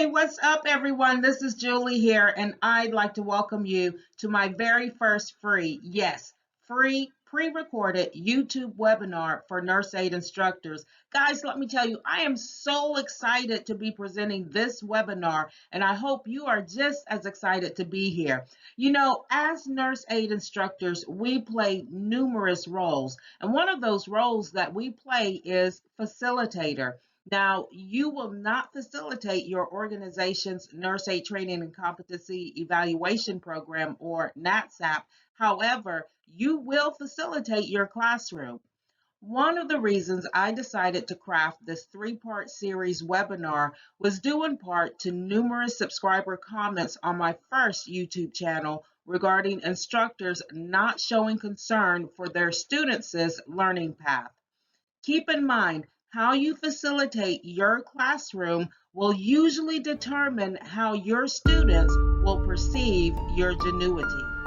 Hey, what's up, everyone? This is Julie here, and I'd like to welcome you to my very first free, yes, free pre-recorded YouTube webinar for Nurse Aide instructors. Guys, let me tell you, I am so excited to be presenting this webinar, and I hope you are just as excited to be here. You know, as Nurse Aide instructors, we play numerous roles, and one of those roles that we play is facilitator. Now, you will not facilitate your organization's Nurse Aide Training and Competency Evaluation Program, or NATSAP. However, you will facilitate your classroom. One of the reasons I decided to craft this three-part series webinar was due in part to numerous subscriber comments on my first YouTube channel regarding instructors not showing concern for their students' learning path. Keep in mind, how you facilitate your classroom will usually determine how your students will perceive your genuity.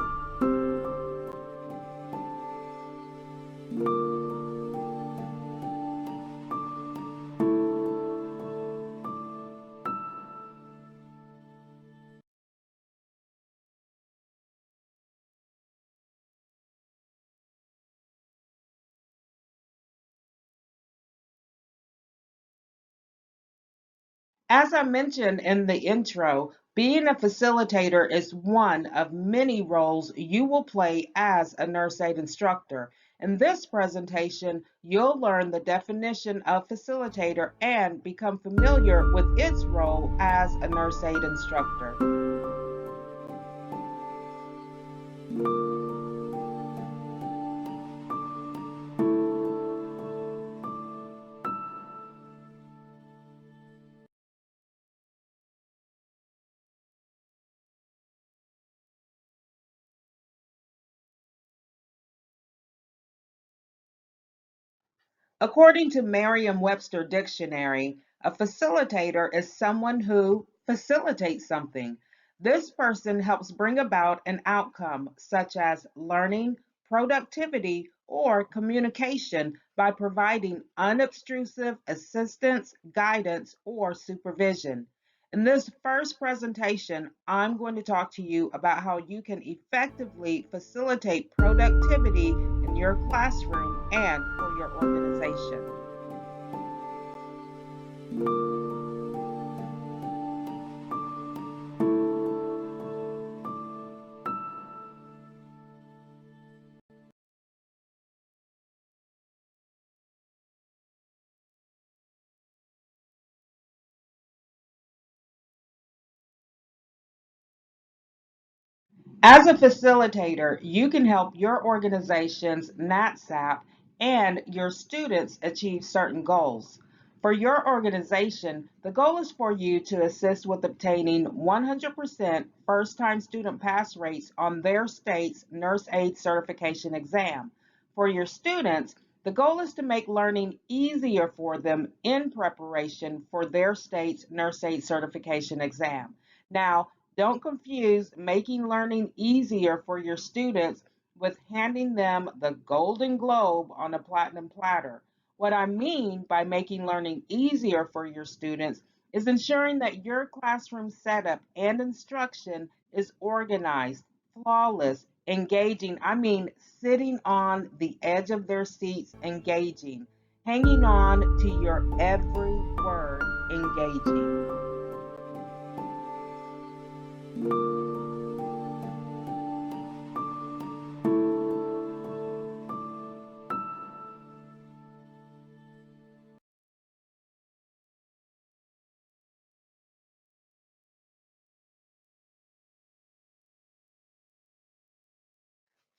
As I mentioned in the intro, being a facilitator is one of many roles you will play as a nurse aide instructor. In this presentation, you'll learn the definition of facilitator and become familiar with its role as a nurse aide instructor. According to Merriam-Webster Dictionary, a facilitator is someone who facilitates something. This person helps bring about an outcome such as learning, productivity, or communication by providing unobtrusive assistance, guidance, or supervision. In this first presentation, I'm going to talk to you about how you can effectively facilitate productivity in your classroom and for your organization. As a facilitator, you can help your organization's NATSAP and your students achieve certain goals. For your organization, the goal is for you to assist with obtaining 100% first-time student pass rates on their state's Nurse Aide certification exam. For your students, the goal is to make learning easier for them in preparation for their state's Nurse Aide certification exam. Now, don't confuse making learning easier for your students with handing them the golden globe on a platinum platter. What I mean by making learning easier for your students is ensuring that your classroom setup and instruction is organized, flawless, engaging. I mean, sitting on the edge of their seats, engaging, hanging on to your every word, engaging.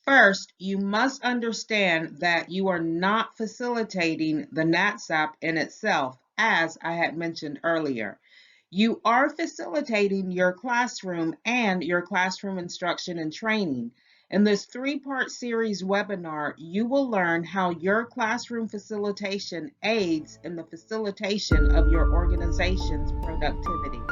First, you must understand that you are not facilitating the NATSAP in itself, as I had mentioned earlier. You are facilitating your classroom and your classroom instruction and training. In this three-part series webinar, you will learn how your classroom facilitation aids in the facilitation of your organization's productivity.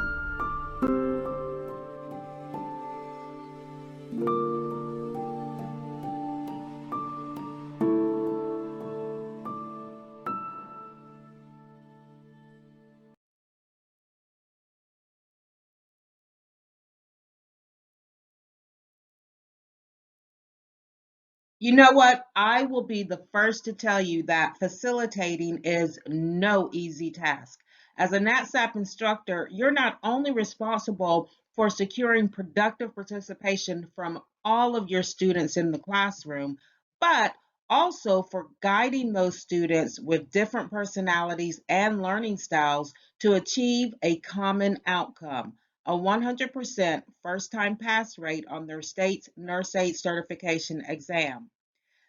You know what? I will be the first to tell you that facilitating is no easy task. As a NatSap instructor, you're not only responsible for securing productive participation from all of your students in the classroom, but also for guiding those students with different personalities and learning styles to achieve a common outcome, a 100% first-time pass rate on their state's Nurse Aide certification exam.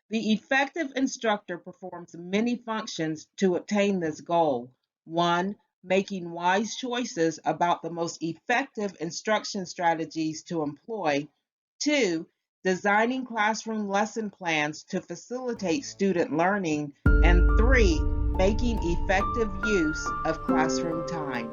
The effective instructor performs many functions to obtain this goal. One, making wise choices about the most effective instruction strategies to employ. Two, designing classroom lesson plans to facilitate student learning. And three, making effective use of classroom time.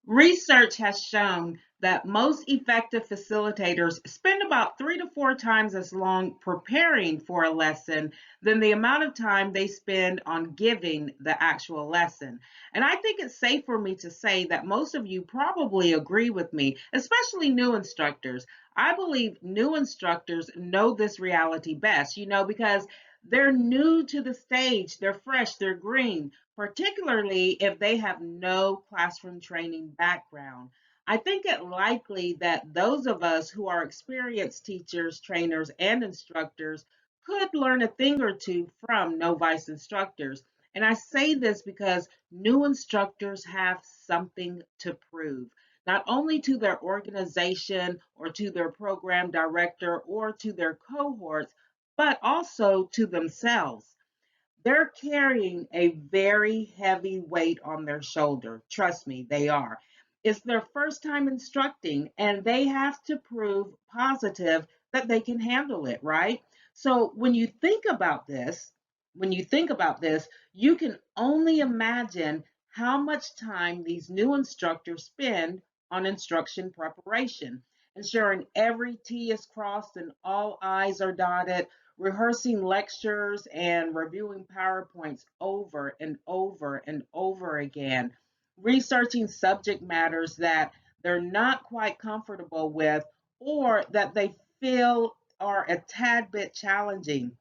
Research has shown that most effective facilitators spend about 3 to 4 times as long preparing for a lesson than the amount of time they spend on giving the actual lesson. And I think it's safe for me to say that most of you probably agree with me, especially new instructors. I believe new instructors know this reality best, because they're new to the stage, they're fresh, they're green, particularly if they have no classroom training background. I think it likely that those of us who are experienced teachers, trainers, and instructors could learn a thing or two from novice instructors. And I say this because new instructors have something to prove, not only to their organization or to their program director or to their cohorts, but also to themselves. They're carrying a very heavy weight on their shoulder. Trust me, they are. It's their first time instructing, and they have to prove positive that they can handle it, right? So when you think about this, you can only imagine how much time these new instructors spend on instruction preparation, ensuring every T is crossed and all I's are dotted, rehearsing lectures and reviewing PowerPoints over and over and over again, researching subject matters that they're not quite comfortable with or that they feel are a tad bit challenging,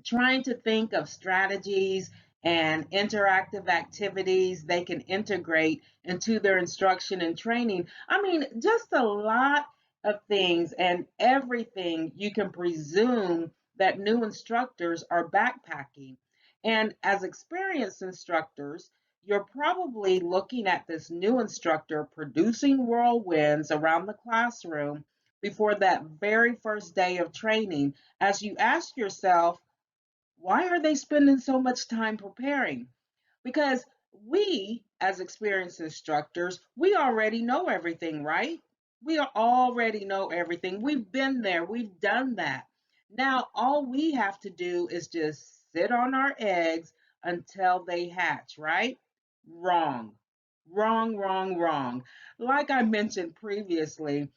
trying to think of strategies and interactive activities they can integrate into their instruction and training. I mean, just a lot of things and everything you can presume that new instructors are backpacking. And as experienced instructors, you're probably looking at this new instructor producing whirlwinds around the classroom before that very first day of training as you ask yourself, why are they spending so much time preparing? Because we, as experienced instructors, we already know everything, right? Already know everything. We've been there, we've done that. Now, all we have to do is just sit on our eggs until they hatch, right? Wrong. Wrong, wrong, wrong. Like I mentioned previously,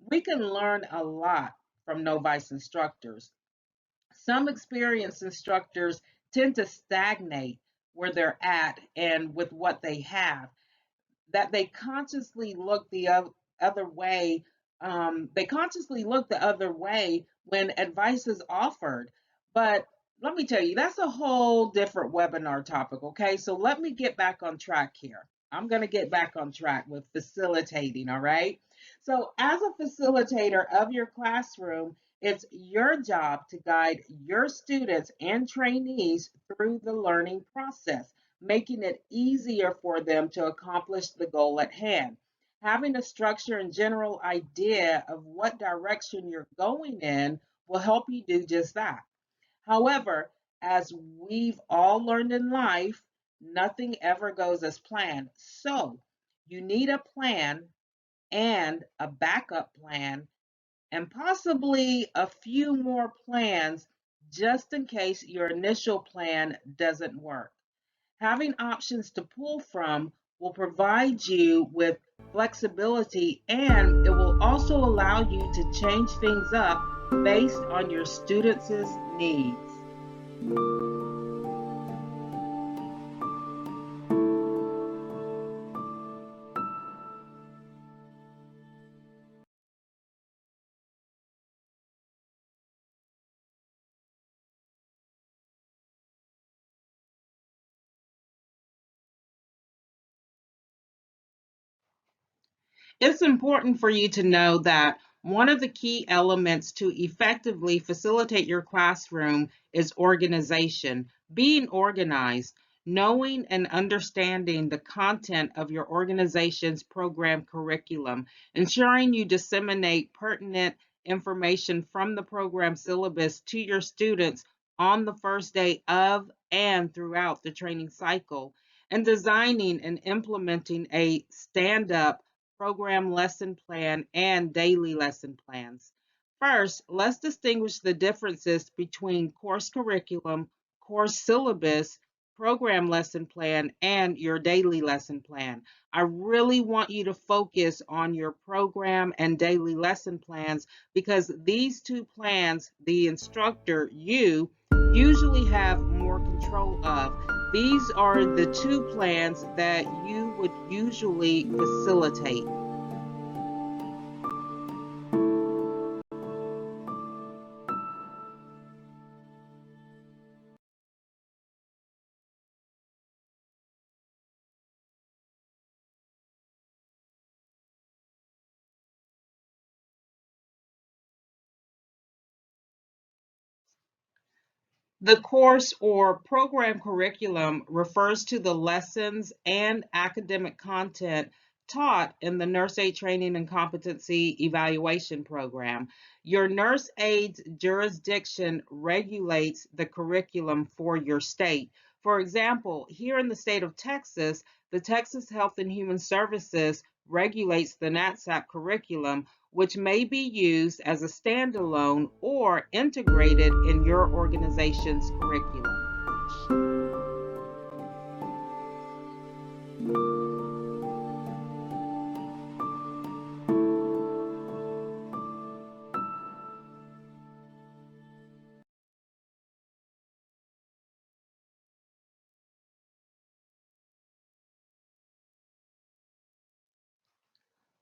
we can learn a lot from novice instructors. Some experienced instructors tend to stagnate where they're at and with what they have, that they consciously look the other way. They consciously look the other way when advice is offered. But let me tell you, that's a whole different webinar topic, okay? So let me get back on track here. I'm going to get back on track with facilitating, all right? So, as a facilitator of your classroom, it's your job to guide your students and trainees through the learning process, making it easier for them to accomplish the goal at hand. Having a structure and general idea of what direction you're going in will help you do just that. However, as we've all learned in life, nothing ever goes as planned. So you need a plan and a backup plan and possibly a few more plans just in case your initial plan doesn't work. Having options to pull from will provide you with flexibility, and it will also allow you to change things up based on your students' needs. It's important for you to know that one of the key elements to effectively facilitate your classroom is organization. Being organized, knowing and understanding the content of your organization's program curriculum, ensuring you disseminate pertinent information from the program syllabus to your students on the first day of and throughout the training cycle, and designing and implementing a stand-up program lesson plan, and daily lesson plans. First, let's distinguish the differences between course curriculum, course syllabus, program lesson plan, and your daily lesson plan. I really want you to focus on your program and daily lesson plans because these two plans, the instructor, you, usually have more control of. These are the two plans that you would usually facilitate. The course or program curriculum refers to the lessons and academic content taught in the Nurse Aide Training and Competency Evaluation Program. Your nurse aide's jurisdiction regulates the curriculum for your state. For example, here in the state of Texas, the Texas Health and Human Services regulates the NATSAP curriculum, which may be used as a standalone or integrated in your organization's curriculum.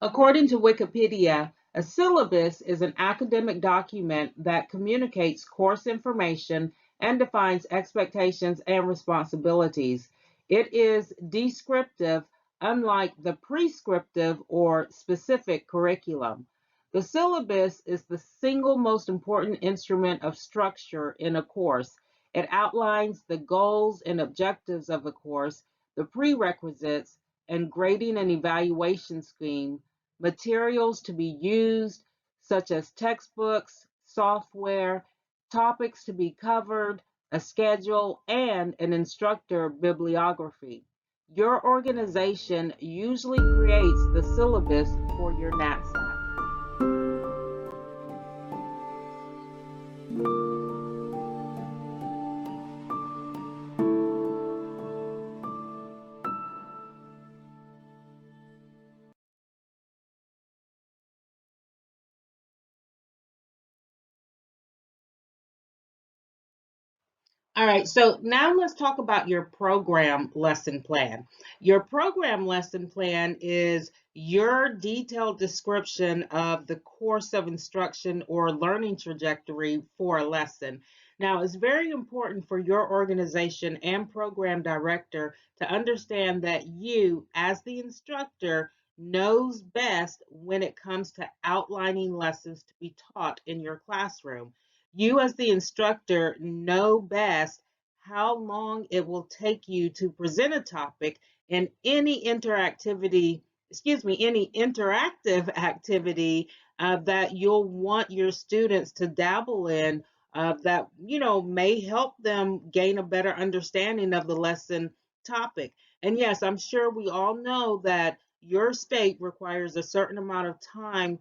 According to Wikipedia, a syllabus is an academic document that communicates course information and defines expectations and responsibilities. It is descriptive, unlike the prescriptive or specific curriculum. The syllabus is the single most important instrument of structure in a course. It outlines the goals and objectives of the course, the prerequisites, and grading and evaluation scheme, materials to be used, such as textbooks, software, topics to be covered, a schedule, and an instructor bibliography. Your organization usually creates the syllabus for your NATSAT. All right, so now let's talk about your program lesson plan. Your program lesson plan is your detailed description of the course of instruction or learning trajectory for a lesson. Now, it's very important for your organization and program director to understand that you, as the instructor, knows best when it comes to outlining lessons to be taught in your classroom. You, as the instructor, know best how long it will take you to present a topic in any any interactive activity that you'll want your students to dabble in that may help them gain a better understanding of the lesson topic. And yes, I'm sure we all know that your state requires a certain amount of time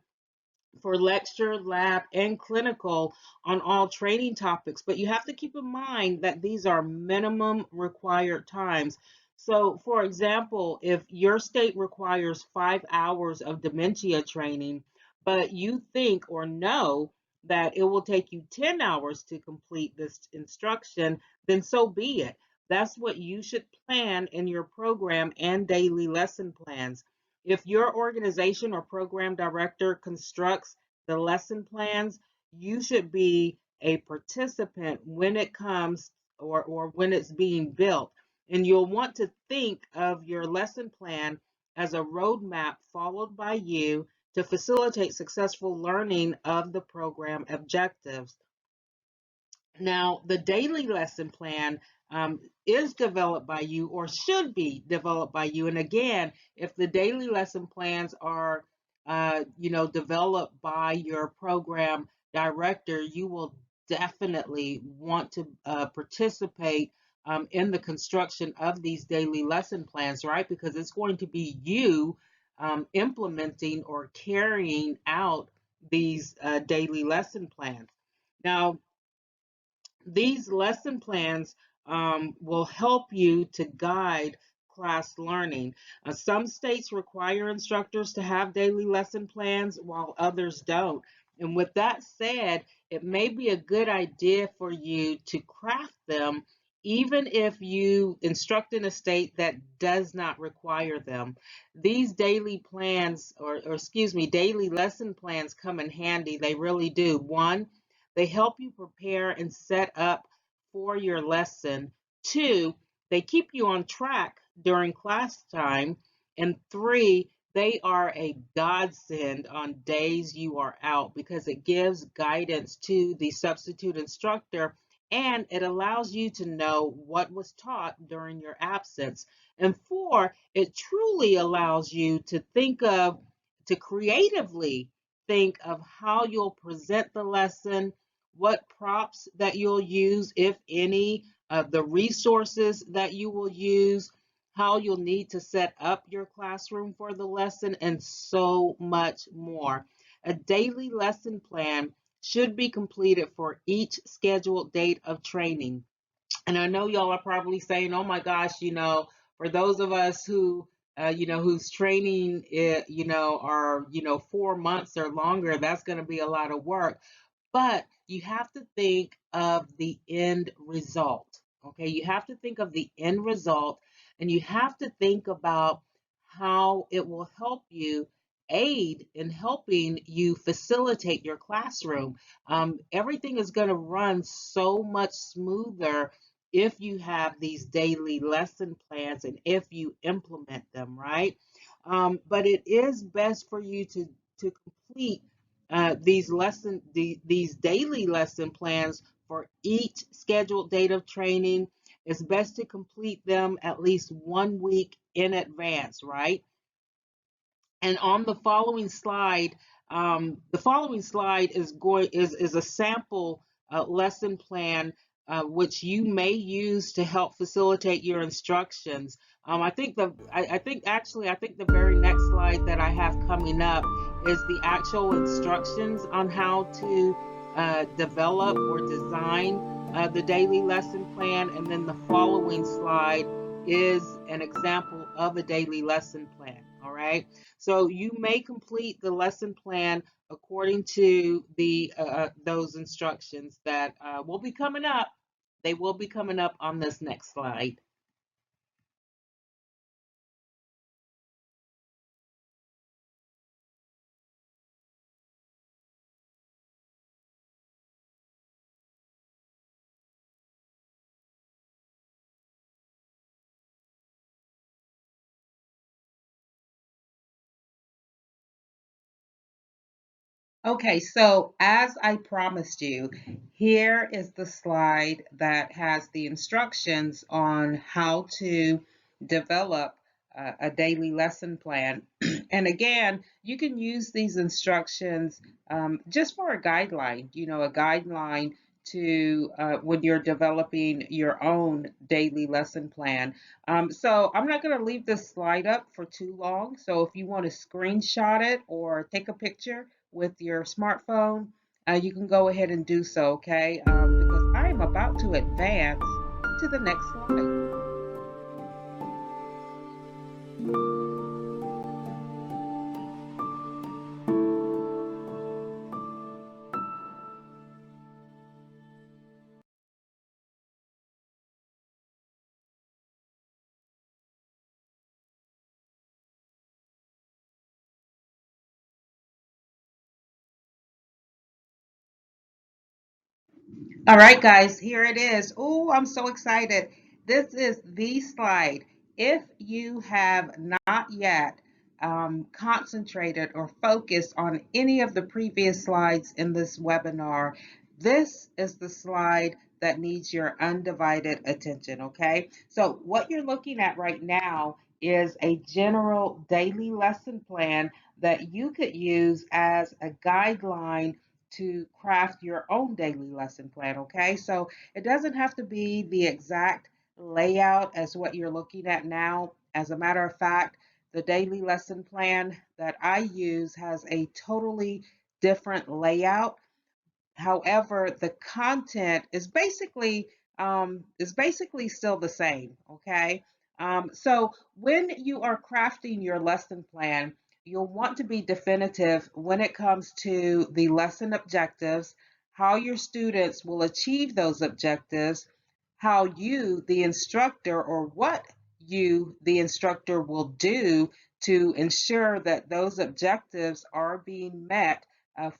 for lecture, lab, and clinical on all training topics. But you have to keep in mind that these are minimum required times. So, for example, if your state requires 5 hours of dementia training, but you think or know that it will take you 10 hours to complete this instruction, then so be it. That's what you should plan in your program and daily lesson plans. If your organization or program director constructs the lesson plans, you should be a participant when it comes or when it's being built. And you'll want to think of your lesson plan as a roadmap followed by you to facilitate successful learning of the program objectives. Now, the daily lesson plan is developed by you or should be developed by you. And again, if the daily lesson plans are, developed by your program director, you will definitely want to participate in the construction of these daily lesson plans, right? Because it's going to be you implementing or carrying out these daily lesson plans. Now, these lesson plans will help you to guide class learning. Some states require instructors to have daily lesson plans while others don't. And with that said, it may be a good idea for you to craft them even if you instruct in a state that does not require them. These daily plans, daily lesson plans come in handy. They really do. One, they help you prepare and set up for your lesson. Two, they keep you on track during class time. And three, they are a godsend on days you are out because it gives guidance to the substitute instructor and it allows you to know what was taught during your absence. And four, it truly allows you to creatively think of how you'll present the lesson, what props that you'll use, if any, the resources that you will use, how you'll need to set up your classroom for the lesson, and so much more. A daily lesson plan should be completed for each scheduled date of training. And I know y'all are probably saying, oh my gosh, for those of us whose training, are, 4 months or longer, that's going to be a lot of work. But you have to think of the end result. Okay, you have to think of the end result and you have to think about how it will help you aid in helping you facilitate your classroom. Everything is going to run so much smoother if you have these daily lesson plans and if you implement them, right? But it is best for you to complete these daily lesson plans for each scheduled date of training. It's best to complete them at least 1 week in advance, right? And on the following slide is a sample lesson plan which you may use to help facilitate your instructions. I think the very next slide that I have coming up is the actual instructions on how to develop or design the daily lesson plan, and then the following slide is an example of a daily lesson plan. All right. So you may complete the lesson plan according to the those instructions that will be coming up. They will be coming up on this next slide. Okay, so as I promised you, here is the slide that has the instructions on how to develop a daily lesson plan. And again, you can use these instructions just for a guideline, a guideline to when you're developing your own daily lesson plan. So I'm not going to leave this slide up for too long. So if you want to screenshot it or take a picture with your smartphone, you can go ahead and do so, okay? Because I am about to advance to the next slide. All right, guys, here it is. Oh, I'm so excited. This is the slide. If you have not yet concentrated or focused on any of the previous slides in this webinar, this is the slide that needs your undivided attention, okay? So what you're looking at right now is a general daily lesson plan that you could use as a guideline to craft your own daily lesson plan, okay? So it doesn't have to be the exact layout as what you're looking at now. As a matter of fact, the daily lesson plan that I use has a totally different layout. However, the content is basically still the same. Okay. So when you are crafting your lesson plan, you'll want to be definitive when it comes to the lesson objectives, how your students will achieve those objectives, how you, the instructor, or what you, the instructor, will do to ensure that those objectives are being met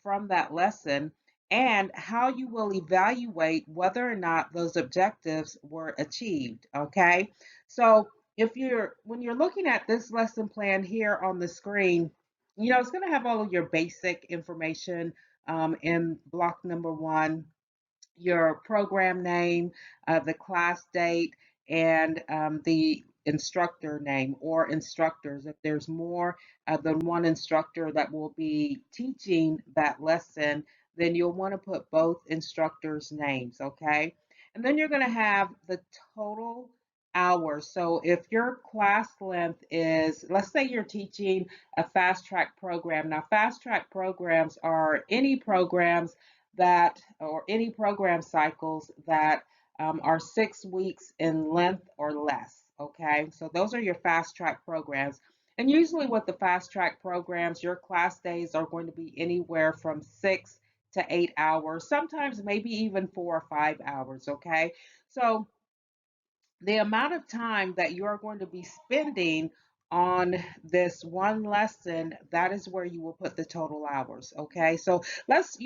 from that lesson, and how you will evaluate whether or not those objectives were achieved. Okay, so if you're when you're looking at this lesson plan here on the screen, it's going to have all of your basic information in block number one, your program name, the class date, and the instructor name or instructors. If there's more than one instructor that will be teaching that lesson, then you'll want to put both instructors' names, okay? And then you're going to have the total hours. So if your class length is, let's say you're teaching a fast track program. Now, fast track programs are any programs that, or any program cycles that are 6 weeks in length or less. Okay, so those are your fast track programs. And usually, with the fast track programs, your class days are going to be anywhere from 6 to 8 hours, sometimes maybe even 4 or 5 hours. Okay, so the amount of time that you are going to be spending on this one lesson, that is where you will put the total hours. Okay, so let's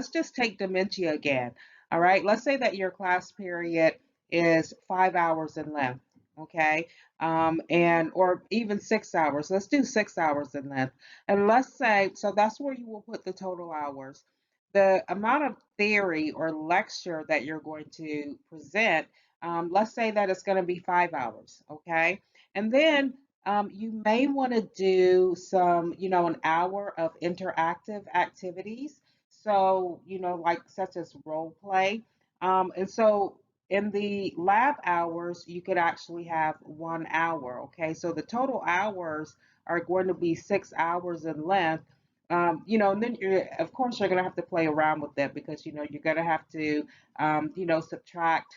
just take dementia again. All right, let's say that your class period is 5 hours in length. Okay, and or even 6 hours. Let's do 6 hours in length, and let's say so that's where you will put the total hours. The amount of theory or lecture that you're going to present, let's say that it's going to be 5 hours, okay? And then you may want to do some, an hour of interactive activities. So, like such as role play. And so in the lab hours, you could actually have 1 hour, okay? So the total hours are going to be 6 hours in length. And then of course, you're going to have to play around with that because, you're going to have to, subtract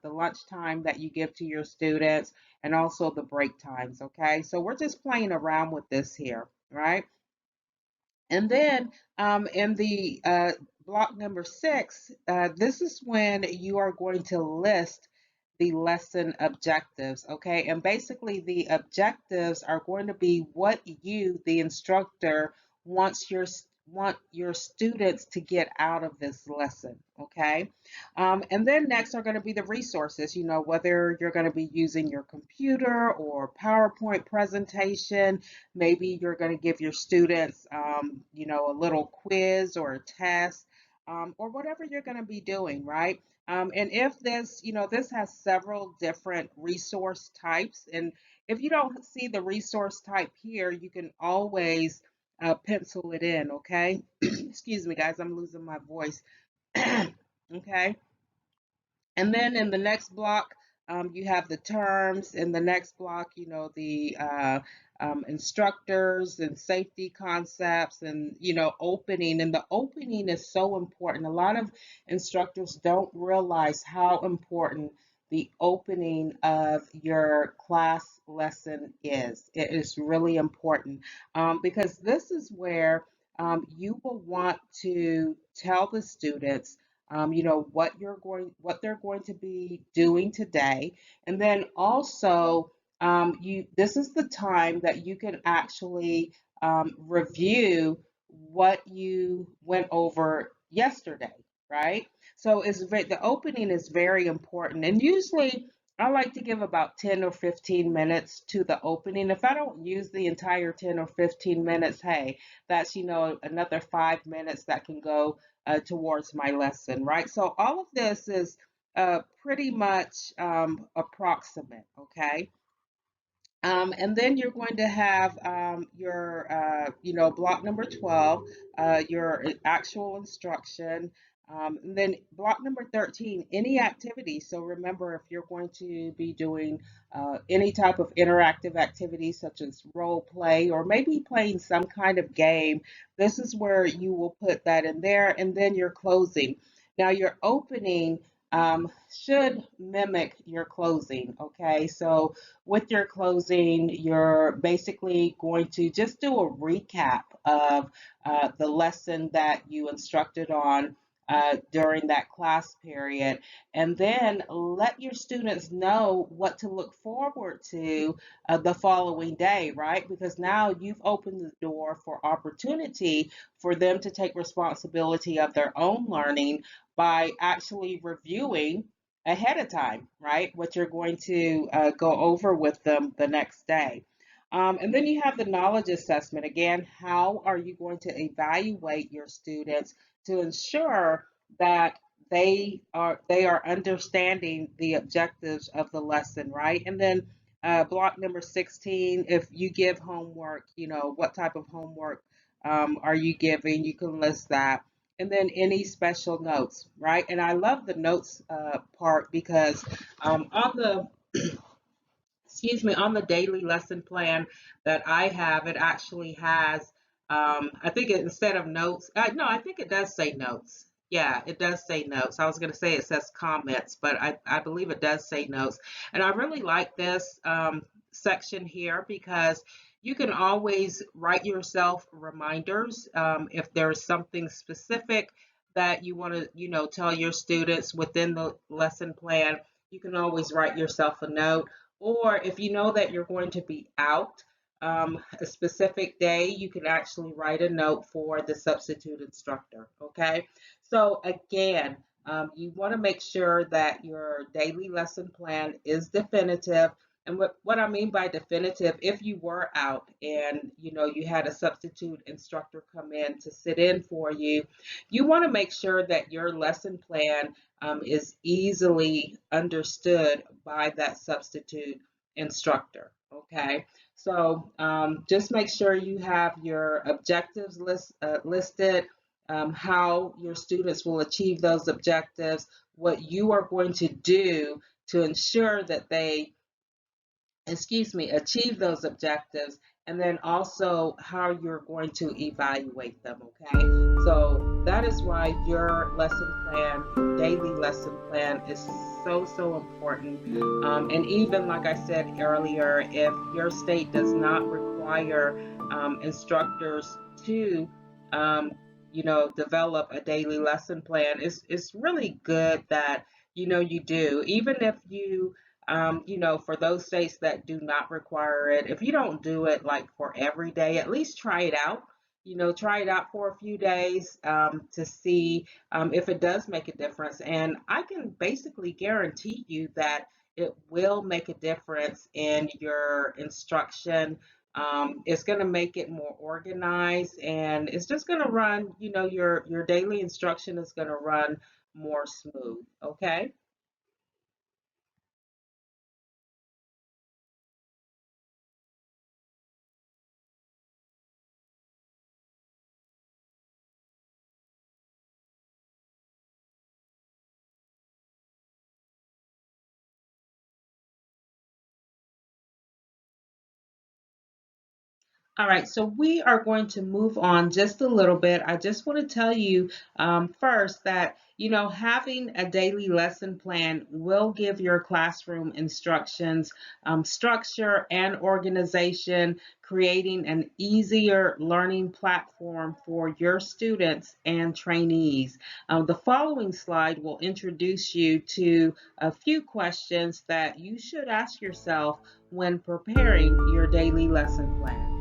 the lunch time that you give to your students and also the break times. Okay, so we're just playing around with this here, right? And then in the block number six, this is when you are going to list the lesson objectives, okay? And basically, the objectives are going to be what you, the instructor, want your students to get out of this lesson, okay? And then next are going to be the resources, whether you're going to be using your computer or PowerPoint presentation. Maybe you're going to give your students, a little quiz or a test, or whatever you're going to be doing, right? And if this has several different resource types, and if you don't see the resource type here, you can always pencil it in, okay? Excuse me, guys, I'm losing my voice. Okay. And then in the next block, you have the terms. In the next block, the instructors and safety concepts and, opening. And the opening is so important. A lot of instructors don't realize how important the opening of your class lesson is. It is really important because this is where you will want to tell the students what they're going to be doing today. And then also, this is the time that you can actually review what you went over yesterday, right? So the opening is very important. And usually I like to give about 10 or 15 minutes to the opening. If I don't use the entire 10 or 15 minutes, hey, that's, another 5 minutes that can go towards my lesson, right? So all of this is pretty much approximate, okay? And then you're going to have your, block number 12, your actual instruction. And then block number 13, any activity. So remember, if you're going to be doing any type of interactive activity, such as role play or maybe playing some kind of game, this is where you will put that in there. And then your closing. Now, your opening should mimic your closing, okay? So with your closing, you're basically going to just do a recap of the lesson that you instructed on during that class period, and then let your students know what to look forward to the following day, right? Because now you've opened the door for opportunity for them to take responsibility of their own learning by actually reviewing ahead of time, right? What you're going to go over with them the next day. And then you have the knowledge assessment. Again, how are you going to evaluate your students to ensure that they are understanding the objectives of the lesson, right? And then block number 16, if you give homework, what type of homework are you giving? You can list that. And then any special notes, right? And I love the notes part because on the on the daily lesson plan that I have, it actually has, I think instead of notes, no, I think it does say notes. Yeah, it does say notes. I was going to say it says comments, but I believe it does say notes. And I really like this section here because you can always write yourself reminders if there's something specific that you want to, tell your students within the lesson plan. You can always write yourself a note, or if you know that you're going to be out a specific day, you can actually write a note for the substitute instructor, okay? So again, you want to make sure that your daily lesson plan is definitive. And what I mean by definitive, if you were out and you had a substitute instructor come in to sit in for you, you want to make sure that your lesson plan is easily understood by that substitute instructor, okay? So just make sure you have your objectives listed, how your students will achieve those objectives, what you are going to do to ensure that they achieve those objectives, and then also how you're going to evaluate them, okay? So that is why your lesson plan, your daily lesson plan is so, so important. And even like I said earlier, if your state does not require instructors to, develop a daily lesson plan, it's really good that, you do. Even if you for those states that do not require it, if you don't do it like for every day, at least try it out try it out for a few days to see if it does make a difference. And I can basically guarantee you that it will make a difference in your instruction. It's going to make it more organized, and it's just going to run, your daily instruction is going to run more smooth. Okay. All right, so we are going to move on just a little bit. I just want to tell you first that, having a daily lesson plan will give your classroom instructions structure and organization, creating an easier learning platform for your students and trainees. The following slide will introduce you to a few questions that you should ask yourself when preparing your daily lesson plan.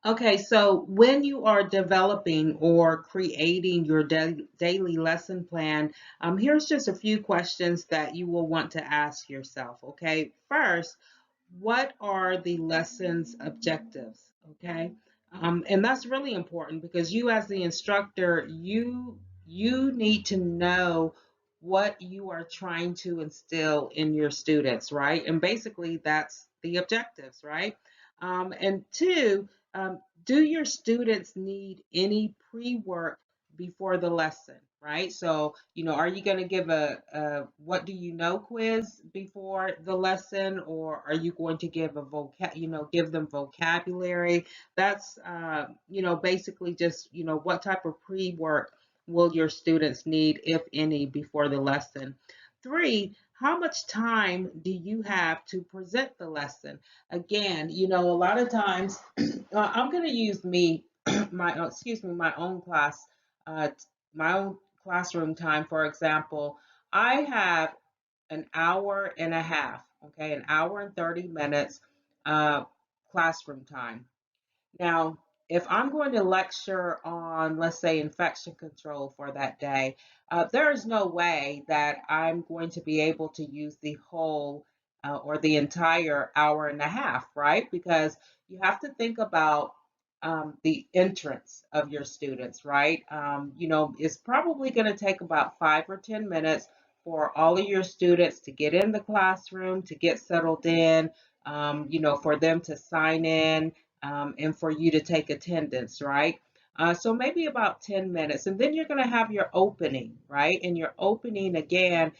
Okay, so when you are developing or creating your daily lesson plan, here's just a few questions that you will want to ask yourself. Okay, first, what are the lesson's objectives? Okay, and that's really important because you, as the instructor, you need to know what you are trying to instill in your students, right? And basically, that's the objectives, right? And two, do your students need any pre-work before the lesson, right? So, are you going to give a what do you know quiz before the lesson, or are you going to give a give them vocabulary? That's, basically just, what type of pre-work will your students need, if any, before the lesson? Three, how much time do you have to present the lesson? Again, a lot of times I'm going to use my own class, uh, my own classroom time, for example. I have an hour and a half, okay, an hour and 30 minutes uh, classroom time. Now, if I'm going to lecture on, let's say, infection control for that day, there is no way that I'm going to be able to use the whole or the entire hour and a half, right? Because you have to think about the entrance of your students, right? It's probably going to take about 5 or 10 minutes for all of your students to get in the classroom, to get settled in, for them to sign in, and for you to take attendance, right? So maybe about 10 minutes. And then you're going to have your opening, right? And your opening, again,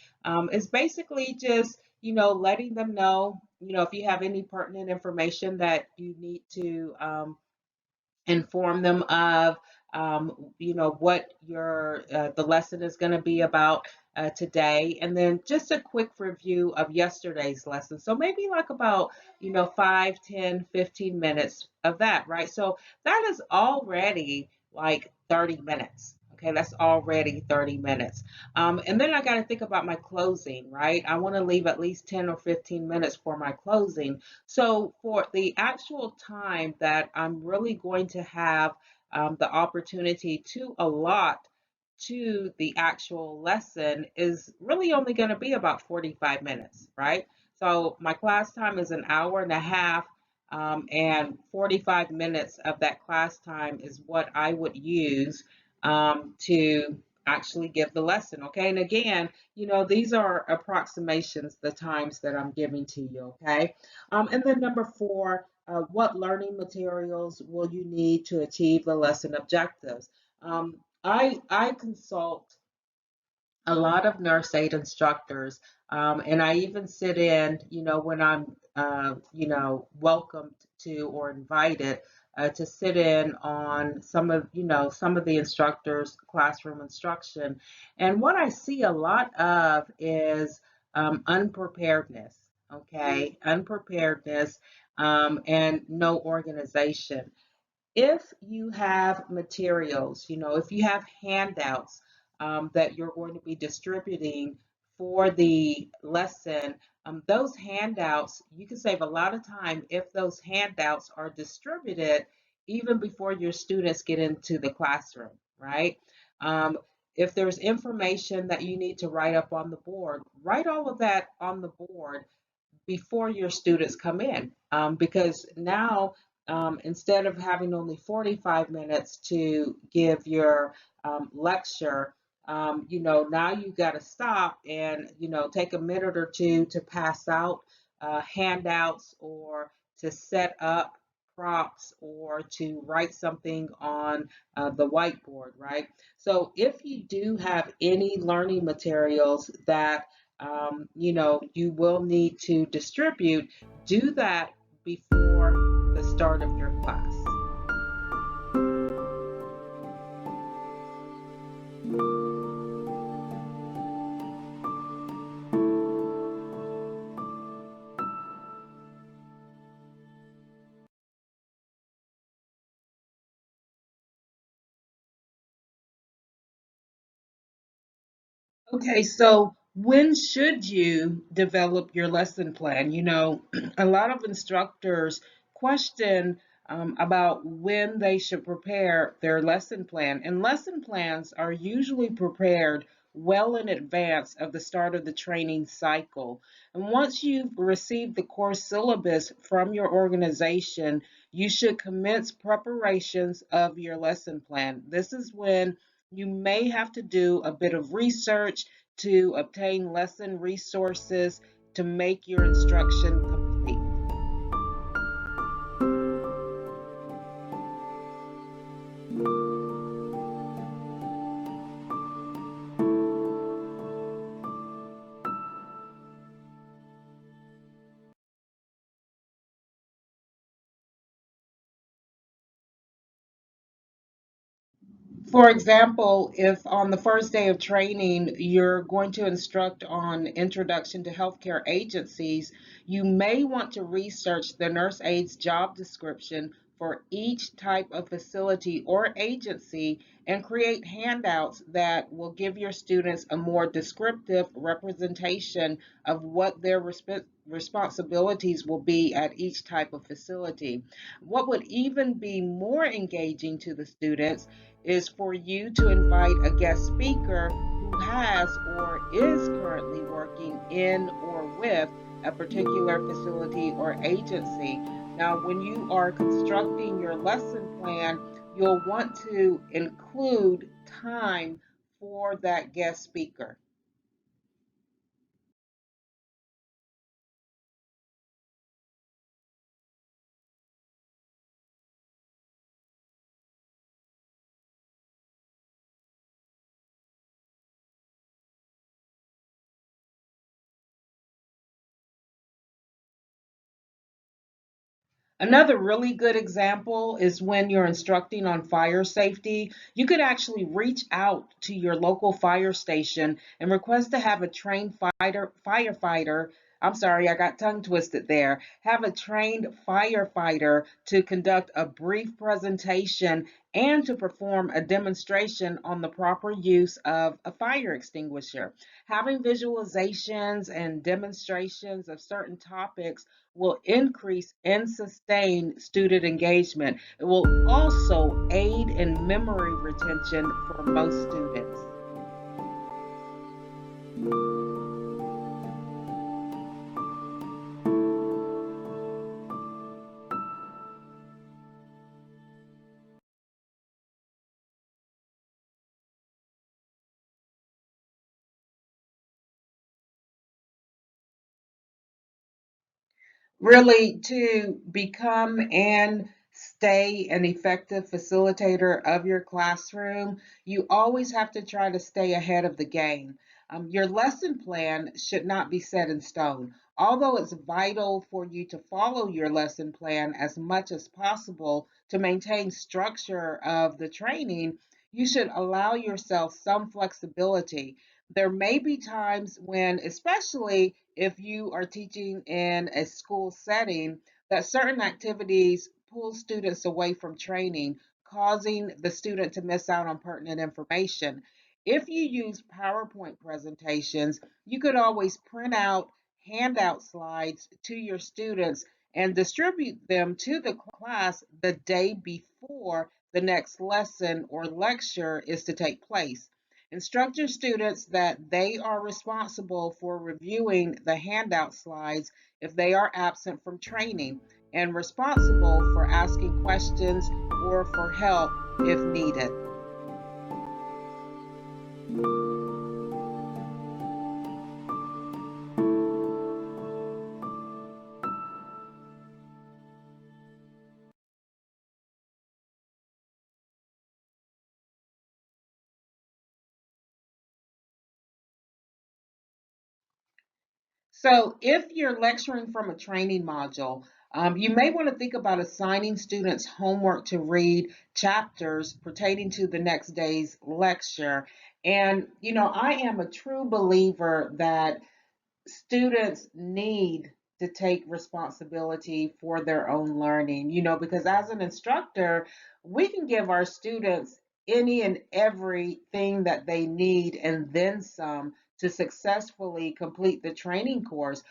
is basically just, letting them know, if you have any pertinent information that you need to inform them of, what your the lesson is going to be about today, and then just a quick review of yesterday's lesson. So maybe like about 5, 10, 15 minutes of that, right? So that is already like 30 minutes. Okay, that's already 30 minutes. And then I got to think about my closing, right? I want to leave at least 10 or 15 minutes for my closing. So for the actual time that I'm really going to have the opportunity to allot to the actual lesson is really only going to be about 45 minutes, right? So my class time is an hour and a half, and 45 minutes of that class time is what I would use to actually give the lesson, okay? And again, these are approximations, the times that I'm giving to you, okay? And then number four, what learning materials will you need to achieve the lesson objectives? I consult a lot of nurse aide instructors, and I even sit in, when I'm, welcomed to or invited to sit in on some of the instructors' classroom instruction. And what I see a lot of is unpreparedness. okay, unpreparedness, and no organization. If you have materials, if you have handouts that you're going to be distributing for the lesson, those handouts, you can save a lot of time if those handouts are distributed even before your students get into the classroom, right? Um, if there's information that you need to write up on the board, write all of that on the board before your students come in, because now instead of having only 45 minutes to give your lecture, now you've got to stop and take a minute or two to pass out handouts, or to set up props, or to write something on the whiteboard, right? So if you do have any learning materials that you will need to distribute, do that before the start of your class. Okay, so when should you develop your lesson plan? A lot of instructors question about when they should prepare their lesson plan, and lesson plans are usually prepared well in advance of the start of the training cycle. And once you've received the course syllabus from your organization, you should commence preparations of your lesson plan. This is when you may have to do a bit of research to obtain lesson resources to make your instruction complete. For example, if on the first day of training you're going to instruct on Introduction to Healthcare Agencies, you may want to research the nurse aide's job description for each type of facility or agency and create handouts that will give your students a more descriptive representation of what their responsibilities will be at each type of facility. What would even be more engaging to the students is for you to invite a guest speaker who has or is currently working in or with a particular facility or agency. Now, when you are constructing your lesson plan, you'll want to include time for that guest speaker. Another really good example is when you're instructing on fire safety. You could actually reach out to your local fire station and request to have a trained firefighter. I'm sorry, I got tongue twisted there. Have a trained firefighter to conduct a brief presentation and to perform a demonstration on the proper use of a fire extinguisher. Having visualizations and demonstrations of certain topics will increase and sustain student engagement. It will also aid in memory retention for most students. Really, to become and stay an effective facilitator of your classroom, you always have to try to stay ahead of the game. Your lesson plan should not be set in stone. Although it's vital for you to follow your lesson plan as much as possible to maintain structure of the training, you should allow yourself some flexibility. There may be times when, especially if you are teaching in a school setting, that certain activities pull students away from training, causing the student to miss out on pertinent information. If you use PowerPoint presentations, you could always print out handout slides to your students and distribute them to the class the day before the next lesson or lecture is to take place. Instruct your students that they are responsible for reviewing the handout slides if they are absent from training and responsible for asking questions or for help if needed. So, if you're lecturing from a training module, you may want to think about assigning students homework to read chapters pertaining to the next day's lecture. And, I am a true believer that students need to take responsibility for their own learning, because as an instructor, we can give our students any and everything that they need and then some to successfully complete the training course.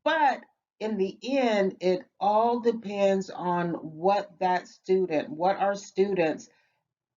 But in the end, it all depends on what our students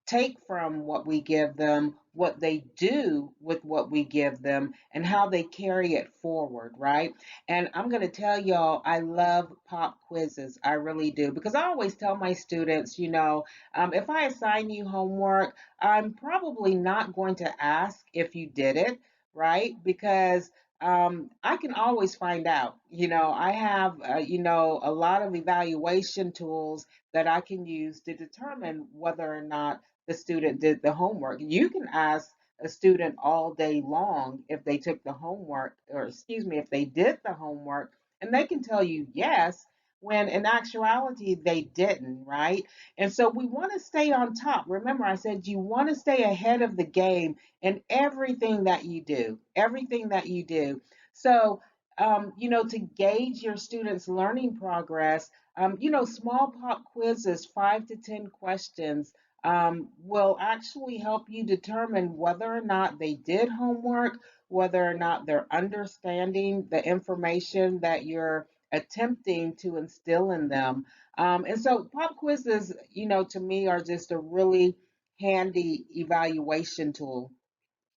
take from what we give them, what they do with what we give them, and how they carry it forward, right? And I'm going to tell y'all, I love pop quizzes. I really do. Because I always tell my students, if I assign you homework, I'm probably not going to ask if you did it, right? Because I can always find out. I have, a lot of evaluation tools that I can use to determine whether or not the student did the homework. You can ask a student all day long if they took the homework, or excuse me, if they did the homework, and they can tell you yes, when in actuality they didn't, right? And so we want to stay on top. Remember, I said you want to stay ahead of the game in everything that you do, everything that you do. So, to gauge your students' learning progress, small pop quizzes, 5 to 10 questions, will actually help you determine whether or not they did homework, whether or not they're understanding the information that you're attempting to instill in them. And so, pop quizzes, to me are just a really handy evaluation tool.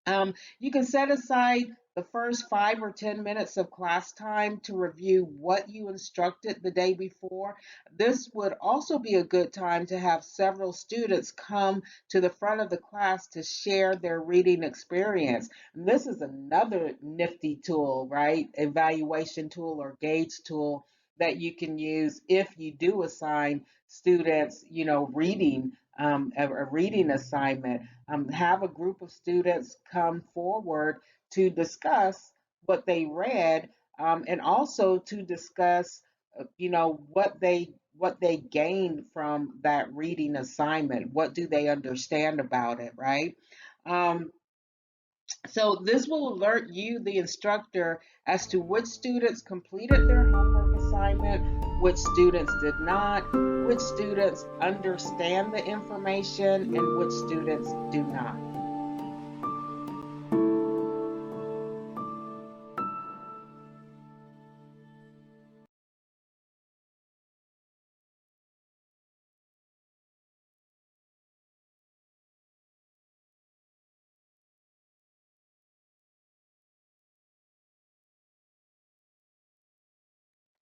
You can set aside the first 5 or 10 minutes of class time to review what you instructed the day before. This would also be a good time to have several students come to the front of the class to share their reading experience. And this is another nifty tool, right? Evaluation tool or gauge tool that you can use if you do assign students, reading, a reading assignment. Have a group of students come forward to discuss what they read, and also to discuss, what they gained from that reading assignment. What do they understand about it, right? Um, so this will alert you, the instructor, as to which students completed their homework assignment, which students did not, which students understand the information, and which students do not.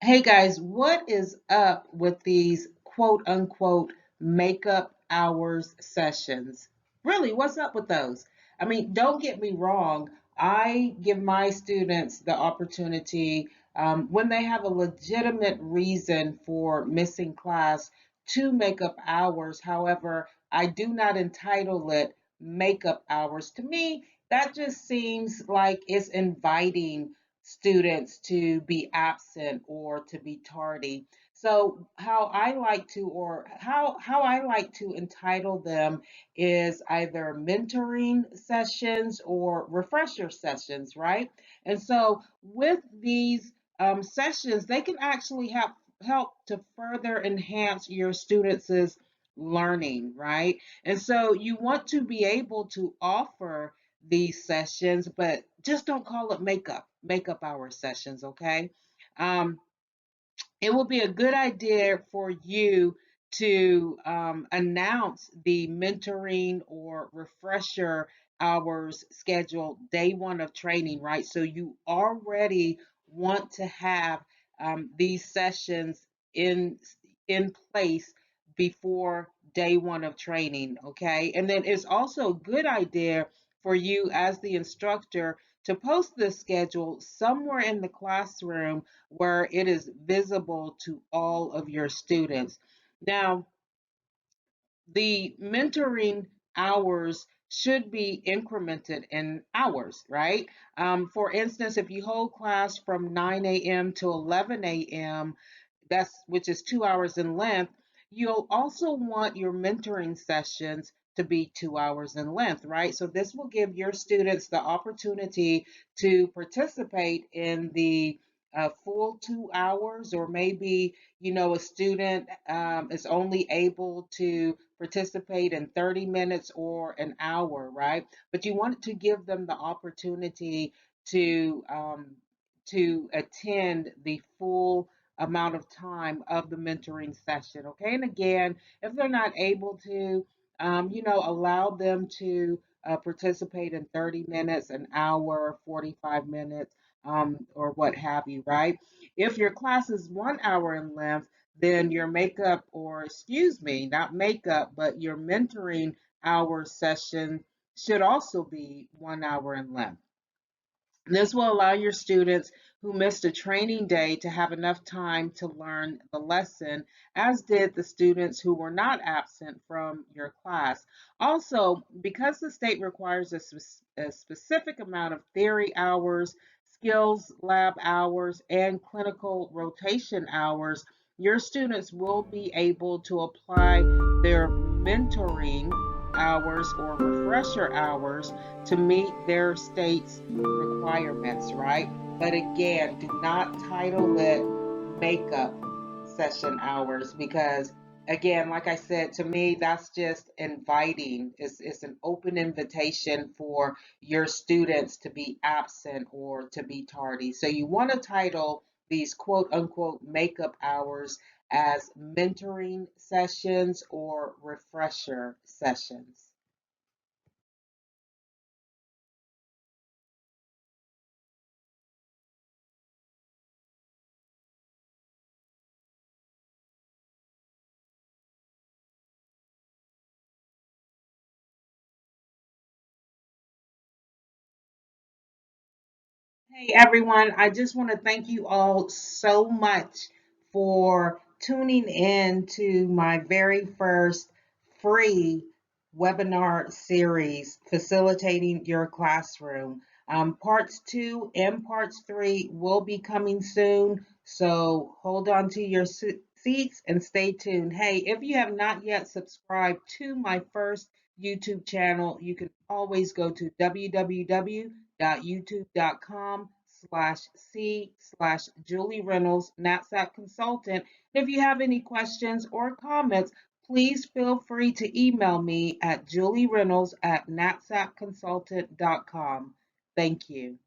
Hey guys, what is up with these quote unquote makeup hours sessions? Really, what's up with those? I mean, don't get me wrong. I give my students the opportunity, when they have a legitimate reason for missing class, to make up hours. However, I do not entitle it makeup hours. To me, that just seems like it's inviting students to be absent or to be tardy. So how I like to entitle them is either mentoring sessions or refresher sessions, right? And so with these sessions, they can actually help to further enhance your students' learning, right? And so you want to be able to offer these sessions, but just don't call it makeup hour sessions, okay? Um, it will be a good idea for you to announce the mentoring or refresher hours scheduled day one of training, right? So you already want to have these sessions in in place before day one of training, okay? And then it's also a good idea for you as the instructor to post this schedule somewhere in the classroom where it is visible to all of your students. Now, the mentoring hours should be incremented in hours, right? For instance, if you hold class from 9 a.m. to 11 a.m., which is 2 hours in length, you'll also want your mentoring sessions to be 2 hours in length, right? So this will give your students the opportunity to participate in the full 2 hours, or maybe a student is only able to participate in 30 minutes or an hour, right? But you want to give them the opportunity to attend the full amount of time of the mentoring session. Okay, and again, if they're not able to, allow them to participate in 30 minutes, an hour, 45 minutes, or what have you, right? If your class is 1 hour in length, then your makeup, or excuse me, not makeup, but your mentoring hour session should also be 1 hour in length. This will allow your students who missed a training day to have enough time to learn the lesson, as did the students who were not absent from your class. Also, because the state requires a specific amount of theory hours, skills lab hours, and clinical rotation hours, your students will be able to apply their mentoring hours or refresher hours to meet their state's requirements, right? But again, do not title it makeup session hours, because again, like I said, to me, that's just inviting. It's an open invitation for your students to be absent or to be tardy. So you want to title these quote unquote makeup hours as mentoring sessions or refresher sessions. Hey everyone, I just want to thank you all so much for tuning in to my very first free webinar series, Facilitating Your Classroom. Parts 2 and parts 3 will be coming soon, so hold on to your seats and stay tuned. Hey, if you have not yet subscribed to my first YouTube channel, you can always go to www.youtube.com/C/Julie Reynolds, NatSat Consultant. If you have any questions or comments, please feel free to email me at juliereynolds@natsatconsultant.com. Thank you.